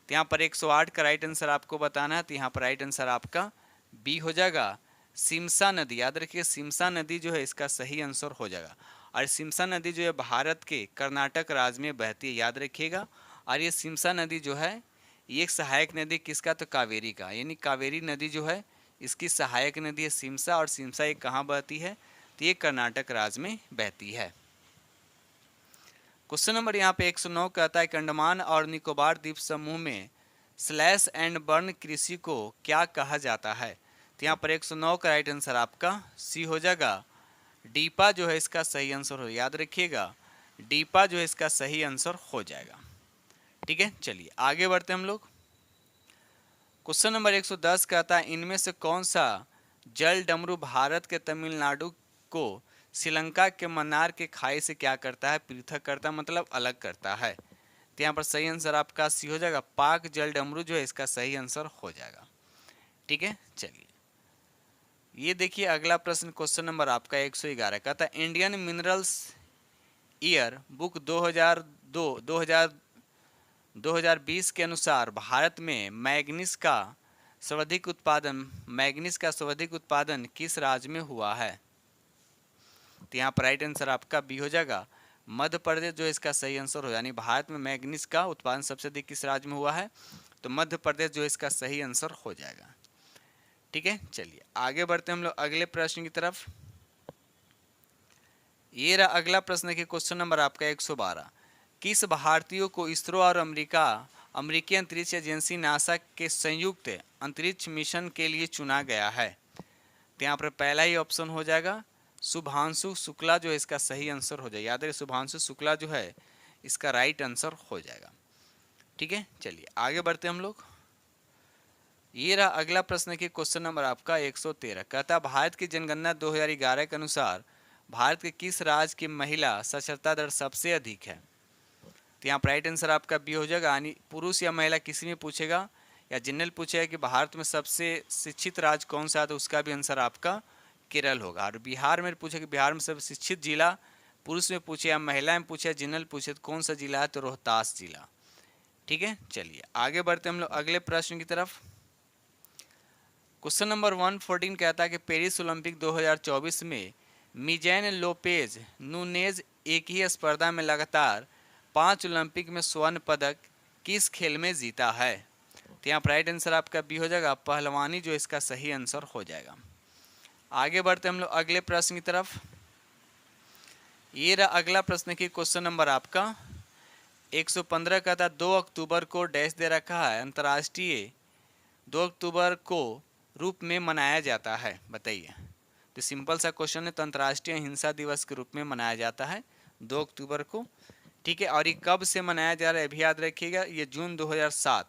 तो यहाँ पर 108 का राइट आंसर आपको बताना है। तो यहाँ पर राइट आंसर आपका बी हो जाएगा, सिमसा नदी। याद रखिए सिमसा नदी जो है इसका सही आंसर हो जाएगा। और सिमसा नदी जो है भारत के कर्नाटक राज्य में बहती है, याद रखिएगा। और ये सिमसा नदी जो है ये एक सहायक नदी किसका, तो कावेरी का। यानी कावेरी नदी जो है इसकी सहायक नदी है सिमसा, और सिमसा ये कहाँ बहती है, तो ये कर्नाटक राज्य में बहती है। क्वेश्चन नंबर यहाँ पे 109 कहता है कि अंडमान और निकोबार द्वीप समूह में स्लैश एंड बर्न कृषि को क्या कहा जाता है। तो यहाँ पर 109 का राइट आंसर आपका सी हो जाएगा, डीपा जो है इसका सही आंसर हो। याद रखिएगा डीपा जो है इसका सही आंसर हो जाएगा। ठीक है, चलिए आगे बढ़ते हम लोग। क्वेश्चन नंबर 110 कहता है इनमें से कौन सा जल डमरू भारत के तमिलनाडु को श्रीलंका के मन्नार के खाई से क्या करता है, पृथक करता है, मतलब अलग करता है। तो यहाँ पर सही आंसर आपका सी हो जाएगा, पाक जल डमरू जो है इसका सही आंसर हो जाएगा। ठीक है, चलिए ये देखिए अगला प्रश्न क्वेश्चन नंबर आपका 111 कहता है इंडियन मिनरल्स ईयर बुक 2020 के अनुसार भारत में मैग्नीज का सर्वाधिक उत्पादन किस राज्य में हुआ है। तो यहाँ पर राइट आंसर आपका बी हो जाएगा, मध्य प्रदेश जो इसका सही आंसर हो। यानी भारत में मैग्नीज का उत्पादन सबसे अधिक किस राज्य में हुआ है, तो मध्य प्रदेश जो इसका सही आंसर हो जाएगा। ठीक है, चलिए आगे बढ़ते हम लोग अगले प्रश्न की तरफ। ये रहा अगला प्रश्न के क्वेश्चन नंबर आपका 112। किस भारतीय को इसरो और अमेरिकी अंतरिक्ष एजेंसी नासा के संयुक्त अंतरिक्ष मिशन के लिए चुना गया है। तो यहाँ पर पहला ही ऑप्शन हो जाएगा शुभांशु शुक्ला, जो इसका सही आंसर हो जाएगा। याद रखिए शुभांशु शुक्ला जो है इसका राइट आंसर हो जाएगा। ठीक है, चलिए आगे बढ़ते हम लोग। ये रहा अगला प्रश्न के क्वेश्चन नंबर आपका 113। कहता है भारत की जनगणना 2011 के अनुसार भारत के किस राज्य की महिला साक्षरता दर सबसे अधिक है। तो यहाँ पर राइट आंसर आपका बी हो जाएगा। यानी पुरुष या महिला किसी में पूछेगा या जनरल पूछेगा कि भारत में सबसे शिक्षित राज्य कौन सा है, तो उसका भी आंसर आपका केरल होगा। और बिहार में पूछे कि बिहार में सबसे शिक्षित जिला, पुरुष में पूछे या महिला में पूछे या जनरल पूछे तो कौन सा जिला है, तो रोहतास जिला। ठीक है, चलिए आगे बढ़ते हम लोग अगले प्रश्न की तरफ। क्वेश्चन नंबर 114 कहता है कि पेरिस ओलंपिक 2024 में मिजेन लोपेज नूनेज एक ही स्पर्धा में लगातार 5 ओलंपिक में स्वर्ण पदक किस खेल में जीता है। तो यहाँ पर राइट आंसर आपका बी हो जाएगा, पहलवानी जो इसका सही आंसर हो जाएगा। आगे बढ़ते हम लोग अगले प्रश्न की तरफ। ये रहा अगला प्रश्न की क्वेश्चन नंबर आपका 115 का था 2 अक्टूबर को डैश दे रखा है, अंतर्राष्ट्रीय 2 अक्टूबर को रूप में मनाया जाता है, बताइए। तो सिंपल सा क्वेश्चन है, तो अंतर्राष्ट्रीय अहिंसा दिवस के रूप में मनाया जाता है 2 अक्टूबर को, ठीक है। और ये कब से मनाया जा रहा है अभी याद रखिएगा, ये जून 2007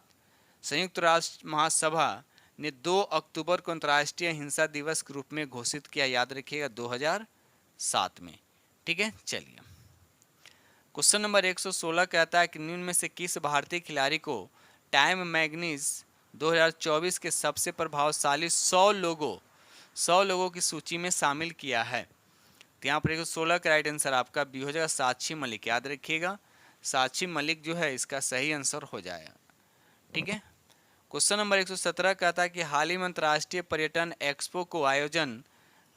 संयुक्त राष्ट्र महासभा ने 2 अक्टूबर को अंतर्राष्ट्रीय अहिंसा दिवस के रूप में घोषित किया, याद रखिएगा 2007 में, ठीक है। चलिए क्वेश्चन नंबर 116 कहता है कि निम्न में से किस भारतीय खिलाड़ी को टाइम मैगजीन 2024 के सबसे प्रभावशाली 100 लोगों की सूची में शामिल किया है। तो यहाँ पर 116 का राइट आंसर आपका बी हो जाएगा, साक्षी मलिक, याद रखिएगा साक्षी मलिक जो है इसका सही आंसर हो जाएगा, ठीक है। क्वेश्चन नंबर 117 कहता है कि हाल ही में अंतर्राष्ट्रीय पर्यटन एक्सपो को आयोजन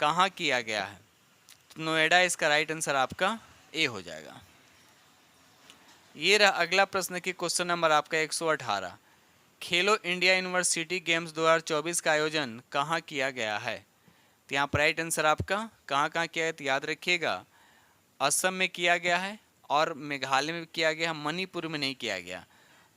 कहाँ किया गया है। तो नोएडा इसका राइट आंसर आपका ए हो जाएगा। ये रहा अगला प्रश्न की क्वेश्चन नंबर आपका 118, खेलो इंडिया यूनिवर्सिटी गेम्स 2024 का आयोजन कहाँ किया गया है। तो यहाँ पर राइट आंसर आपका कहाँ कहाँ किया है, तो याद रखिएगा असम में किया गया है और मेघालय में किया गया है, मणिपुर में नहीं किया गया।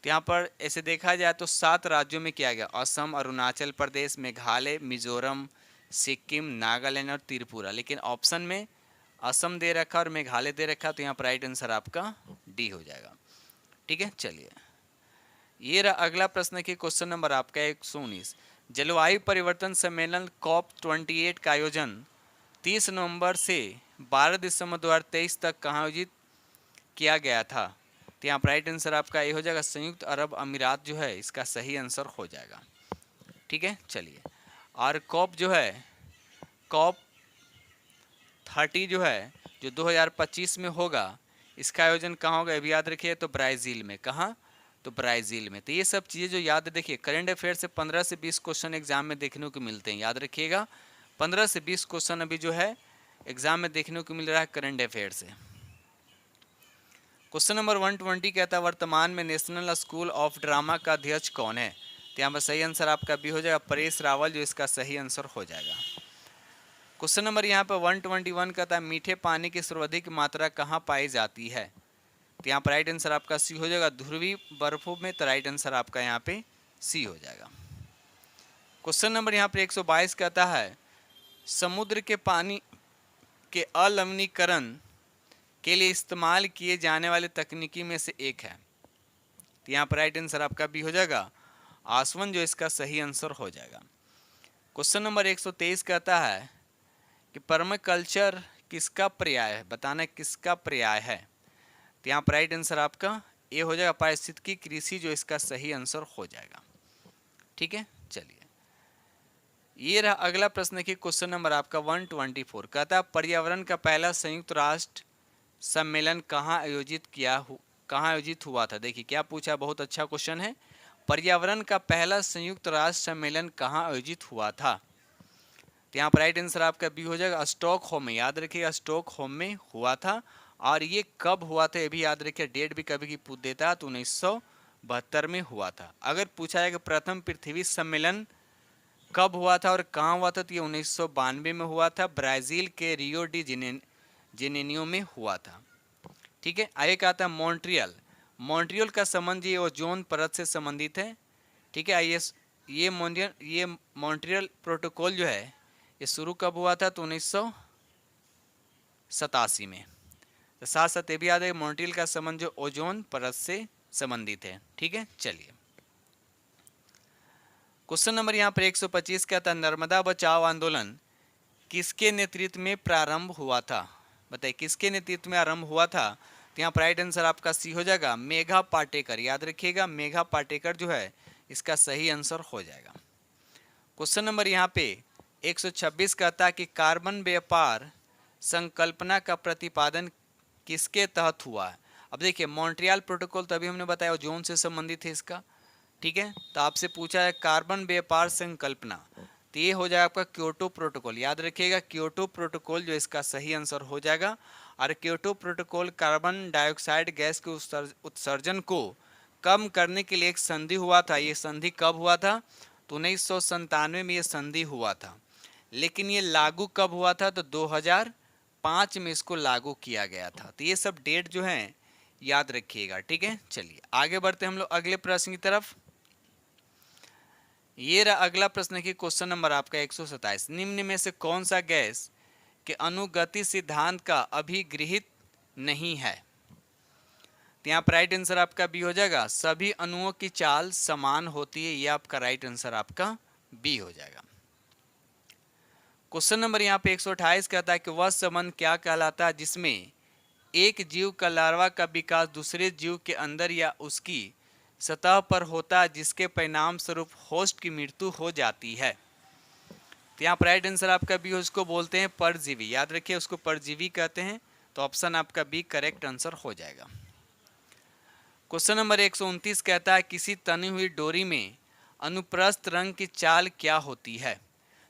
तो यहाँ पर ऐसे देखा जाए तो 7 राज्यों में किया गया, असम, अरुणाचल प्रदेश, मेघालय, मिजोरम, सिक्किम, नागालैंड और त्रिपुरा, लेकिन ऑप्शन में असम दे रखा और मेघालय दे रखा, तो यहाँ पर राइट आंसर आपका डी हो जाएगा, ठीक है। चलिए ये रहा अगला प्रश्न की क्वेश्चन नंबर आपका 119, जलवायु परिवर्तन सम्मेलन COP28 का आयोजन 30 नवंबर से 12 दिसंबर 2023 तक कहाँ आयोजित किया गया था। तो यहाँ पर राइट आंसर आपका ये हो जाएगा, संयुक्त अरब अमीरात जो है इसका सही आंसर हो जाएगा, ठीक है। चलिए और कॉप जो है COP30 जो है जो 2025 में होगा, इसका आयोजन कहाँ होगा अभी याद रखिए, तो ब्राज़ील में। कहाँ, तो ब्राज़ील में। तो ये सब चीज़ें जो याद देखिए, करंट अफेयर से 15 से 20 क्वेश्चन एग्जाम में देखने को मिलते हैं, याद रखिएगा 15 से 20 क्वेश्चन अभी जो है एग्जाम में देखने को मिल रहा है करंट अफेयर से। क्वेश्चन नंबर 120 कहता है वर्तमान में नेशनल स्कूल ऑफ ड्रामा का अध्यक्ष कौन है। तो यहाँ पर सही आंसर आपका बी हो जाएगा, परेश रावल जो इसका सही आंसर हो जाएगा। क्वेश्चन नंबर यहाँ पर 121 कहता है मीठे पानी की सर्वाधिक मात्रा कहाँ पाई जाती है। तो यहाँ पर राइट आंसर आपका सी हो जाएगा, ध्रुवीय बर्फों में। तो राइट आंसर आपका यहाँ पे सी हो जाएगा। क्वेश्चन नंबर यहाँ पर 122 कहता है समुद्र के पानी के अलवणीकरण के लिए इस्तेमाल किए जाने वाले तकनीकी में से एक है। तो यहाँ पर राइट आंसर आपका बी हो जाएगा, आसवन जो इसका सही आंसर हो जाएगा। क्वेश्चन नंबर 123 कहता है कि परमाकल्चर किसका पर्याय है, बताना किसका पर्याय है। तो यहाँ पर राइट आंसर आपका ए हो जाएगा, पारिस्थितिकी कृषि जो इसका सही आंसर हो जाएगा, ठीक है। चलिए ये रहा अगला प्रश्न की क्वेश्चन नंबर आपका 124 कहता है पर्यावरण का पहला संयुक्त राष्ट्र सम्मेलन कहाँ आयोजित हुआ था। देखिए क्या पूछा, बहुत अच्छा क्वेश्चन है। पर्यावरण का पहला संयुक्त राष्ट्र सम्मेलन कहाँ आयोजित हुआ था। तो यहाँ पर राइट आंसर आपका बी हो जाएगा, स्टॉकहोम में। याद रखिएगा स्टॉकहोम में हुआ था। और ये कब हुआ था ये भी याद रखिए, डेट भी कभी की पूछ देता है, तो 1972 में हुआ था। अगर पूछा जाए कि प्रथम पृथ्वी सम्मेलन कब हुआ था और कहाँ हुआ था, तो ये 1992 में हुआ था, ब्राज़ील के रियो डी जेनेरियो में हुआ था, ठीक है। आगे कहा था मॉन्ट्रियल का संबंध ये ओजोन परत से संबंधित है, ठीक है। ये मॉन्ट्रियल प्रोटोकॉल जो है ये शुरू कब हुआ था, तो 1987 में। तो साथ साथ ये भी याद है मॉन्ट्रियल का संबंध जो ओजोन परत से संबंधित है, ठीक है। चलिए क्वेश्चन नंबर यहाँ पर 125 का था नर्मदा बचाओ आंदोलन किसके नेतृत्व में प्रारंभ हुआ था। बताइए किसके नेतृत्व में आरंभ हुआ था। तो यहाँ पर राइट आंसर आपका सी हो जाएगा, मेघा पाटेकर। याद रखिएगा मेघा पाटेकर जो है इसका सही आंसर हो जाएगा। क्वेश्चन नंबर यहाँ पे 126 कहता है कि कार्बन व्यापार संकल्पना का प्रतिपादन किसके तहत हुआ है। अब देखिए मॉन्ट्रियल प्रोटोकॉल तभी हमने बताया ओजोन से संबंधित है इसका, ठीक है। तो आपसे पूछा है कार्बन व्यापार संकल्पना, तो ये हो जाएगा आपका क्योटो प्रोटोकॉल। याद रखिएगा क्योटो प्रोटोकॉल जो इसका सही आंसर हो जाएगा। और Kyoto protocol carbon dioxide gas के उत्सर्जन को कम करने के लिए एक संधि हुआ था। ये संधि कब हुआ था? तो 1997 में ये संधि हुआ था। लेकिन ये लागू कब हुआ था? तो 2005 में इसको लागू किया गया था। तो ये सब डेट जो है याद रखिएगा, ठीक है। चलिए आगे बढ़ते हम लोग अगले प्रश्न की तरफ। ये रहा अगला प्रश्न की क्वेश्चन नंबर आपका 127। निम्न में से कौन सा गैस के अनुगति सिद्धांत का अभिगृहित नहीं है? तो यहाँ पर राइट आंसर आपका बी हो जाएगा, सभी अणुओं की चाल समान होती है। ये आपका राइट आंसर आपका बी हो जाएगा। क्वेश्चन नंबर यहाँ पे 128 कहता है कि वह संबंध क्या कहलाता है जिसमें एक जीव का लार्वा का विकास दूसरे जीव के अंदर या उसकी सतह पर होता है, जिसके परिणाम स्वरूप होस्ट की मृत्यु हो जाती है? तो यहाँ पर राइट आंसर आपका बी, उसको बोलते हैं परजीवी। याद रखिए, उसको परजीवी कहते हैं। तो ऑप्शन आपका बी करेक्ट आंसर हो जाएगा। क्वेश्चन नंबर 129 कहता है किसी तनी हुई डोरी में अनुप्रस्थ रंग की चाल क्या होती है?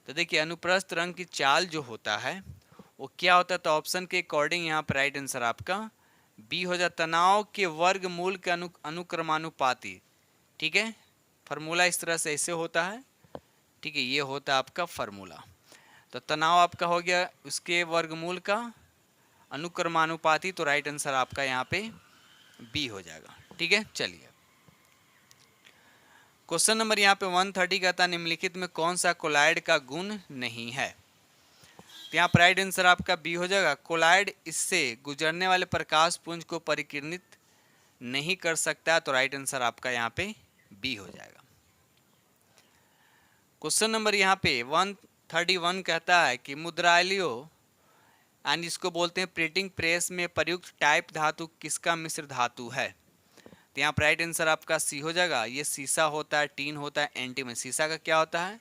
तो देखिए, अनुप्रस्थ रंग की चाल जो होता है वो क्या होता है? तो ऑप्शन के अकॉर्डिंग यहाँ पर राइट आंसर आपका बी हो जाए, तनाव के वर्गमूल के अनुक्रमानुपाती। ठीक है, फार्मूला इस तरह से ऐसे होता है, ठीक है, ये होता है आपका फार्मूला। तो तनाव आपका हो गया उसके वर्गमूल का अनुक्रमानुपाती। तो राइट आंसर आपका यहाँ पे बी हो जाएगा, ठीक है। चलिए क्वेश्चन नंबर यहाँ पे 130 कहता है निम्नलिखित में कौन सा कोलाइड का गुण नहीं है? तो यहाँ पर राइट आंसर आपका बी हो जाएगा, कोलाइड इससे गुजरने वाले प्रकाश पुंज को परिकीर्णित नहीं कर सकता। तो राइट आंसर आपका यहाँ पे बी हो जाएगा। क्वेश्चन नंबर यहाँ पे 131 कहता है कि मुद्रालयों एंड इसको बोलते हैं प्रिंटिंग प्रेस में प्रयुक्त टाइप धातु किसका मिश्र धातु है? तो यहाँ पर राइट आंसर आपका सी हो जाएगा। ये सीसा होता है, टीन होता है, एंटीमनी। सीसा का क्या होता है?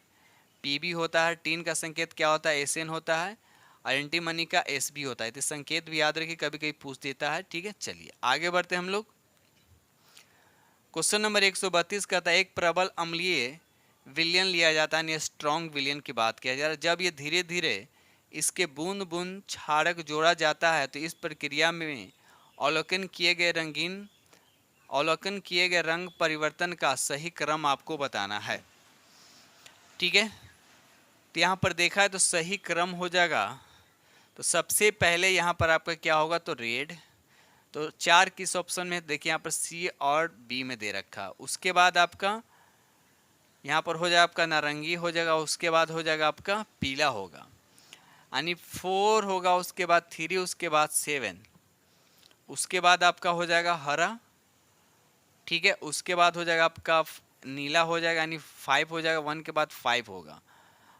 पीबी होता है। टीन का संकेत क्या होता है? एसएन होता है। और एंटीमनी का एसबी होता है। तो संकेत भी याद रखिए, कभी कभी पूछ देता है, ठीक है। चलिए आगे बढ़ते हम लोग। क्वेश्चन नंबर 132 कहता है एक प्रबल अम्लीय विलयन लिया जाता है, स्ट्रॉन्ग विलयन की बात किया जा रहा है। जब ये धीरे धीरे इसके बूंद बूंद क्षारक जोड़ा जाता है तो इस प्रक्रिया में अवलोकन किए गए रंग परिवर्तन का सही क्रम आपको बताना है, ठीक है। तो यहाँ पर देखा है तो सही क्रम हो जाएगा। तो सबसे पहले यहाँ पर आपका क्या होगा? तो रेड। तो 4 किस ऑप्शन में? देखिए यहाँ पर सी और बी में दे रखा। उसके बाद आपका यहाँ पर हो जाएगा आपका नारंगी हो जाएगा। उसके बाद हो जाएगा आपका पीला होगा, यानी 4 होगा। उसके बाद 3, उसके बाद 7, उसके बाद आपका हो जाएगा हरा, ठीक है। उसके बाद हो जाएगा आपका नीला हो जाएगा, यानी 5 हो जाएगा। 1 के बाद 5 होगा,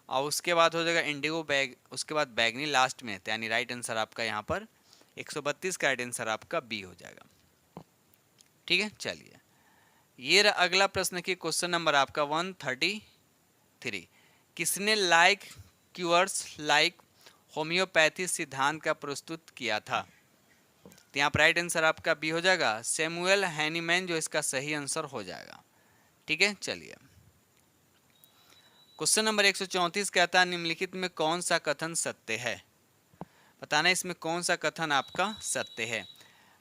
और उसके बाद हो जाएगा इंडिगो बैग, उसके बाद बैगनी लास्ट में। यानी राइट आंसर आपका यहाँ पर 132 का राइट आंसर आपका बी हो जाएगा, ठीक है। चलिए ये रहा अगला प्रश्न की क्वेश्चन नंबर आपका 133। किसने लाइक क्यूअर्स लाइक होम्योपैथी सिद्धांत का प्रस्तुत किया था? तो यहाँ पर राइट आंसर आपका बी हो जाएगा, सैमुअल हैनीमैन जो इसका सही आंसर हो जाएगा, ठीक है। चलिए क्वेश्चन नंबर 134 कहता है निम्नलिखित में कौन सा कथन सत्य है? बताना इसमें कौन सा कथन आपका सत्य है।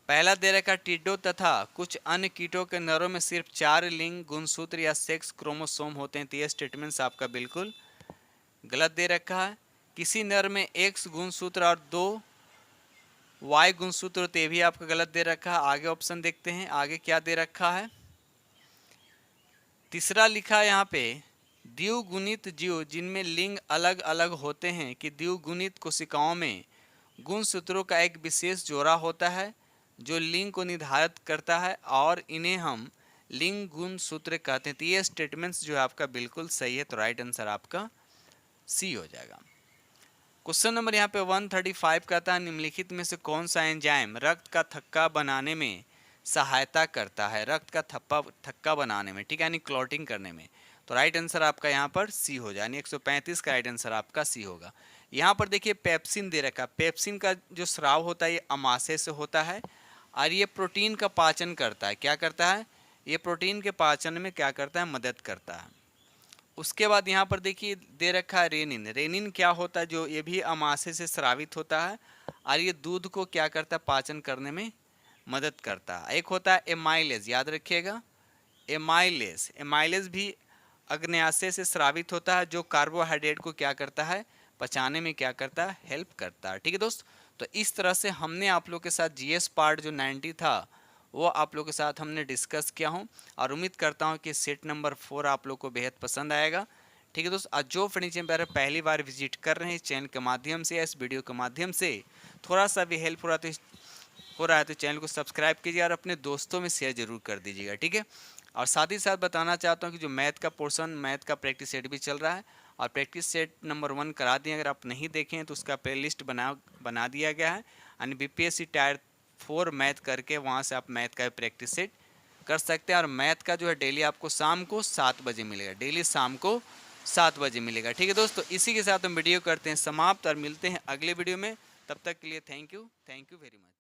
पहला दे रखा टिड्डों तथा कुछ अन्य कीटों के नरों में सिर्फ 4 लिंग गुणसूत्र या सेक्स क्रोमोसोम होते हैं। तो ये स्टेटमेंट्स आपका बिल्कुल गलत दे रखा है। किसी नर में X गुणसूत्र और 2 Y गुणसूत्र होते, ये भी आपका गलत दे रखा है। आगे ऑप्शन देखते हैं, आगे क्या दे रखा है। तीसरा लिखा है यहाँ पे द्विगुणित जीव जिनमें लिंग अलग अलग होते हैं कि द्विगुणित कोशिकाओं में गुणसूत्रों का एक विशेष जोड़ा होता है जो लिंग को निर्धारित करता है और इन्हें हम लिंग गुणसूत्र कहते हैं। तो ये स्टेटमेंट्स जो है आपका बिल्कुल सही है। तो राइट आंसर आपका सी हो जाएगा। क्वेश्चन नंबर यहाँ पे 135 कहता है निम्नलिखित में से कौन सा एंजाइम रक्त का थक्का बनाने में सहायता करता है? रक्त का थक्का बनाने में, ठीक है, यानी क्लॉटिंग करने में। तो राइट आंसर आपका यहाँ पर सी हो जाए, यानी 135 का राइट आंसर आपका सी होगा। यहाँ पर देखिए पेप्सिन दे रखा। पेप्सिन का जो स्राव होता है ये अमाशय से होता है और ये प्रोटीन का पाचन करता है। क्या करता है? ये प्रोटीन के पाचन में क्या करता है? मदद करता है। उसके बाद यहाँ पर देखिए दे रखा है रेनिन। रेनिन क्या होता है? जो ये भी अमाशय से स्रावित होता है और ये दूध को क्या करता है? पाचन करने में मदद करता है। एक होता है एमाइलेज, याद रखिएगा, एमाइलेज, एमाइलेज भी अग्न्याशय से स्रावित होता है, जो कार्बोहाइड्रेट को क्या करता है, पचाने में क्या करता है, हेल्प करता है। ठीक है दोस्त, तो इस तरह से हमने आप लोग के साथ जीएस पार्ट जो 90 था वो आप लोग के साथ हमने डिस्कस किया हूँ, और उम्मीद करता हूँ कि सेट नंबर 4 आप लोग को बेहद पसंद आएगा। ठीक है दोस्त, आज जो फ्रेंड्स मेरे पहली बार विजिट कर रहे हैं चैनल के माध्यम से या इस वीडियो के माध्यम से थोड़ा सा भी हेल्प हो रहा है तो चैनल को सब्सक्राइब कीजिए और अपने दोस्तों में शेयर जरूर कर दीजिएगा। ठीक है, और साथ ही साथ बताना चाहता हूँ कि जो मैथ का पोर्शन, मैथ का प्रैक्टिस सेट भी चल रहा है, और प्रैक्टिस सेट नंबर 1 करा दिए, अगर आप नहीं देखें तो उसका प्लेलिस्ट बना दिया गया है, यानी बीपीएससी टायर 4 मैथ करके वहाँ से आप मैथ का प्रैक्टिस सेट कर सकते हैं। और मैथ का जो है डेली आपको शाम को 7 बजे मिलेगा, डेली शाम को 7 बजे मिलेगा। ठीक है दोस्तों, इसी के साथ हम वीडियो करते हैं समाप्त और मिलते हैं अगले वीडियो में। तब तक के लिए थैंक यू वेरी मच।